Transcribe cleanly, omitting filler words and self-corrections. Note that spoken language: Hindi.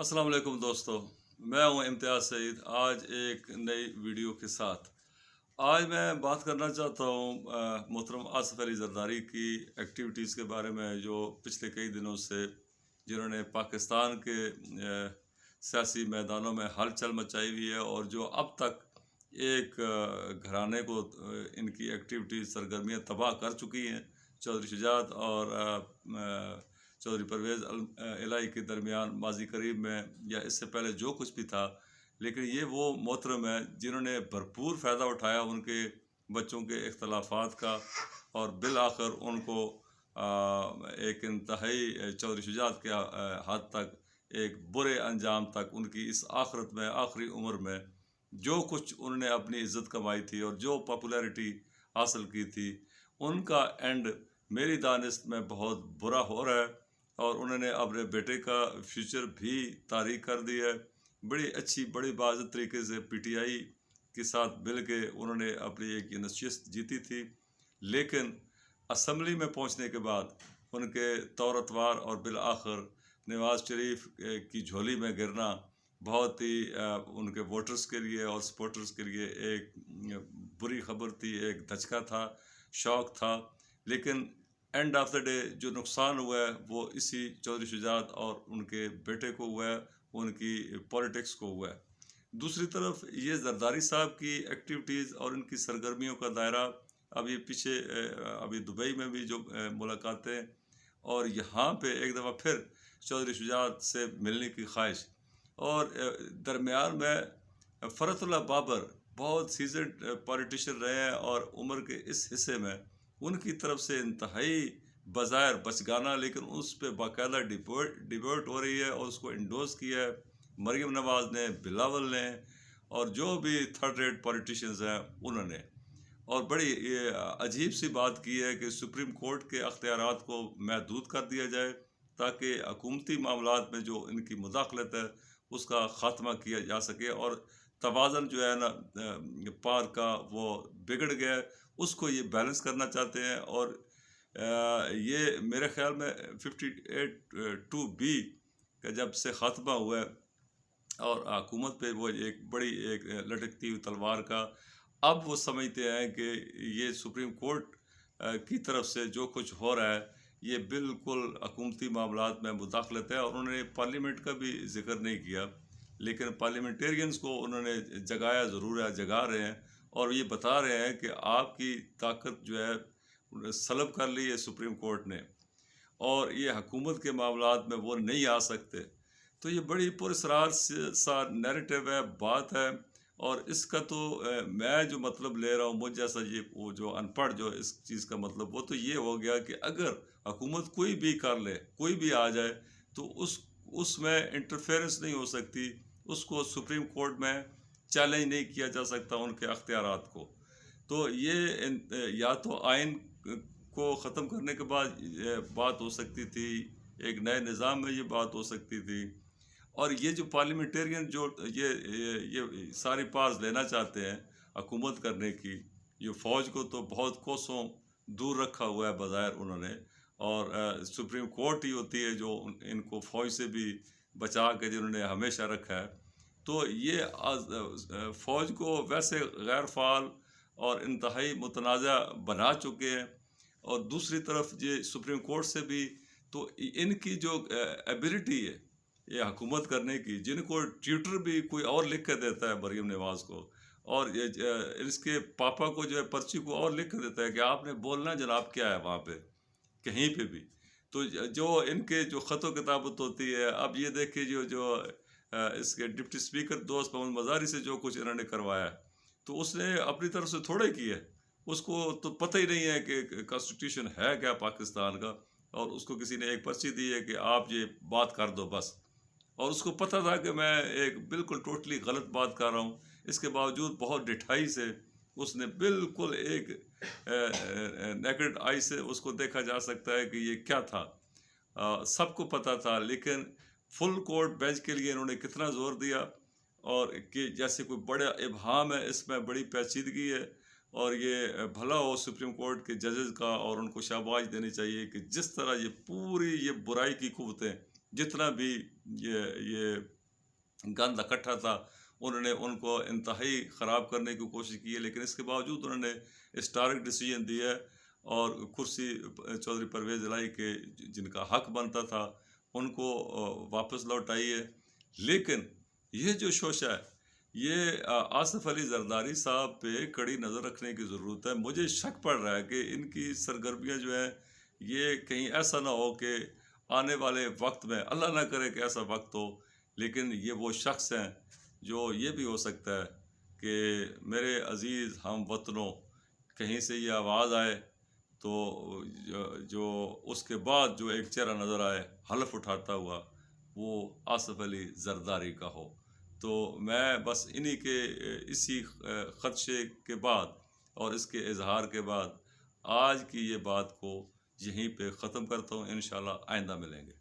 अस्सलाम वालेकुम दोस्तों। मैं हूं इम्तियाज़ सईद। आज एक नई वीडियो के साथ आज मैं बात करना चाहता हूं मोहतरम आसिफ अली जरदारी की एक्टिविटीज़ के बारे में, जो पिछले कई दिनों से जिन्होंने पाकिस्तान के सियासी मैदानों में हलचल मचाई हुई है और जो अब तक एक घराने को इनकी एक्टिविटीज़ सरगर्मियाँ तबाह कर चुकी हैं। चौधरी शुजात और चौधरी परवेज़ इलाही के दरमियान माजी करीब में या इससे पहले जो कुछ भी था, लेकिन ये वो मोहतरम है जिन्होंने भरपूर फ़ायदा उठाया उनके बच्चों के इख्तलाफात का और बिल आखिर उनको एक इंतहाई चौधरी शुजात के हद तक एक बुरे अंजाम तक उनकी इस आखिरत में आखिरी उम्र में जो कुछ उन्होंने अपनी इज़्ज़त कमाई थी और जो पॉपुलैरिटी हासिल की थी, उनका एंड मेरी दानिश में बहुत बुरा हो रहा है। और उन्होंने अपने बेटे का फ्यूचर भी तारीख कर दिया है। बड़ी अच्छी बड़ी बाज़ तरीके से पीटीआई के साथ मिल के उन्होंने अपनी एक नशिस्त जीती थी, लेकिन असम्बली में पहुंचने के बाद उनके तौर अतवार और बिल आखिर नवाज़ शरीफ की झोली में गिरना बहुत ही उनके वोटर्स के लिए और सपोर्टर्स के लिए एक बुरी खबर थी, एक धचका था, शौक था। लेकिन एंड ऑफ द डे जो नुकसान हुआ है वो इसी चौधरी शुजात और उनके बेटे को हुआ है, उनकी पॉलिटिक्स को हुआ है। दूसरी तरफ ये जरदारी साहब की एक्टिविटीज़ और इनकी सरगर्मियों का दायरा, अभी पीछे अभी दुबई में भी जो मुलाकातें और यहाँ पे एक दफ़ा फिर चौधरी शुजात से मिलने की ख्वाहिश और दरमियान में फ़रतुल्लाह बाबर बहुत सीजनड पॉलिटिशियन रहे हैं और उम्र के इस हिस्से में उनकी तरफ से इंतहाई बज़ाहिर बचगाना, लेकिन उस पर बाकायदा डिबेट हो रही है और उसको इंडोर्स किया है मरीम नवाज़ ने, बिलावल ने और जो भी थर्ड रेट पॉलिटिशियंस हैं उन्होंने। और बड़ी ये अजीब सी बात की है कि सुप्रीम कोर्ट के अख्तियारात को महदूद कर दिया जाए ताकि हुकूमती मामलात में जो इनकी मुदाखलत है उसका ख़ात्मा किया जा सके। और तवाज़न जो है ना पार का वो बिगड़ गया है, उसको ये बैलेंस करना चाहते हैं। और ये मेरे ख्याल में 58(2)B का जब से ख़ात्मा हुआ है और हुकूमत पे वो एक बड़ी एक लटकती हुई तलवार का, अब वो समझते हैं कि ये सुप्रीम कोर्ट की तरफ से जो कुछ हो रहा है ये बिल्कुल हुकूमती मामलात में मुदाखलत है। और उन्होंने पार्लियामेंट का भी जिक्र नहीं किया, लेकिन पार्लियामेंटेरियंस को उन्होंने जगाया ज़रूर है, जगा रहे हैं और ये बता रहे हैं कि आपकी ताकत जो है सलब कर ली है सुप्रीम कोर्ट ने और ये हुकूमत के मामलात में वो नहीं आ सकते। तो ये बड़ी पुरस्रार सा नैरेटिव है, बात है। और इसका तो मैं जो मतलब ले रहा हूँ, मुझ जैसा ये वो जो अनपढ़ जो इस चीज़ का मतलब, वो तो ये हो गया कि अगर हुकूमत कोई भी कर ले, कोई भी आ जाए, तो उसमें इंटरफेरेंस नहीं हो सकती, उसको सुप्रीम कोर्ट में चैलेंज नहीं किया जा सकता उनके अख्तियारात को। तो ये या तो आइन को ख़त्म करने के बाद बात हो सकती थी, एक नए निज़ाम में ये बात हो सकती थी। और ये जो पार्लियामेंटेरियन जो ये सारी पावर्स लेना चाहते हैं हुकूमत करने की, ये फ़ौज को तो बहुत कोसों दूर रखा हुआ है बज़ाहिर उन्होंने। और सुप्रीम कोर्ट ही होती है जो इनको फ़ौज से भी बचा के जिन्होंने हमेशा रखा है। तो ये फ़ौज को वैसे गैर फ़ाल और इंतहाई मुतनाज़ा बना चुके हैं। और दूसरी तरफ ये सुप्रीम कोर्ट से भी तो इनकी जो एबिलिटी है ये हुकूमत करने की, जिनको ट्यूटर भी कोई और लिख कर देता है मरीम नवाज़ को, और ये इसके पापा को जो है पर्ची को और लिख कर देता है कि आपने बोलना जनाब क्या है वहाँ पे कहीं पे भी। तो जो इनके जो ख़तो किताबत होती है, अब ये देखिए जो इसके डिप्टी स्पीकर दोस्त मोहम्मद मज़ारी से जो कुछ इन्होंने करवाया, तो उसने अपनी तरफ से थोड़े किया, उसको तो पता ही नहीं है कि कॉन्स्टिट्यूशन है क्या पाकिस्तान का, और उसको किसी ने एक पर्ची दी है कि आप ये बात कर दो बस। और उसको पता था कि मैं एक बिल्कुल टोटली गलत बात कर रहा हूँ, इसके बावजूद बहुत डिठाई से उसने बिल्कुल एक नेकेड आई से उसको देखा जा सकता है कि ये क्या था। सबको पता था, लेकिन फुल कोर्ट बेंच के लिए इन्होंने कितना ज़ोर दिया और कि जैसे कोई बड़ा इब्हाम है, इसमें बड़ी पेचीदगी है। और ये भला हो सुप्रीम कोर्ट के जजेस का, और उनको शाबाश देनी चाहिए कि जिस तरह ये पूरी ये बुराई की कुव्वतें जितना भी ये गंद इकट्ठा था, उन्होंने उनको इंतहाई ख़राब करने की कोशिश की है, लेकिन इसके बावजूद उन्होंने हिस्टोरिक डिसीजन दिया है और कुर्सी चौधरी परवेज़ इलाही के जिनका हक बनता था उनको वापस लौटाई है। लेकिन ये जो शोशा है, ये आसिफ अली जरदारी साहब पे कड़ी नज़र रखने की ज़रूरत है। मुझे शक पड़ रहा है कि इनकी सरगर्मियाँ जो हैं, ये कहीं ऐसा ना हो कि आने वाले वक्त में, अल्लाह ना करे कि ऐसा वक्त हो, लेकिन ये वो शख्स हैं जो ये भी हो सकता है कि मेरे अज़ीज़ हम वतनों, कहीं से ये आवाज़ आए तो जो उसके बाद जो एक चेहरा नज़र आए हलफ उठाता हुआ, वो आसिफ अली जरदारी का हो। तो मैं बस इन्हीं के इसी ख़दशे के बाद और इसके इजहार के बाद आज की ये बात को यहीं पे ख़त्म करता हूँ। इंशाल्लाह आइंदा मिलेंगे।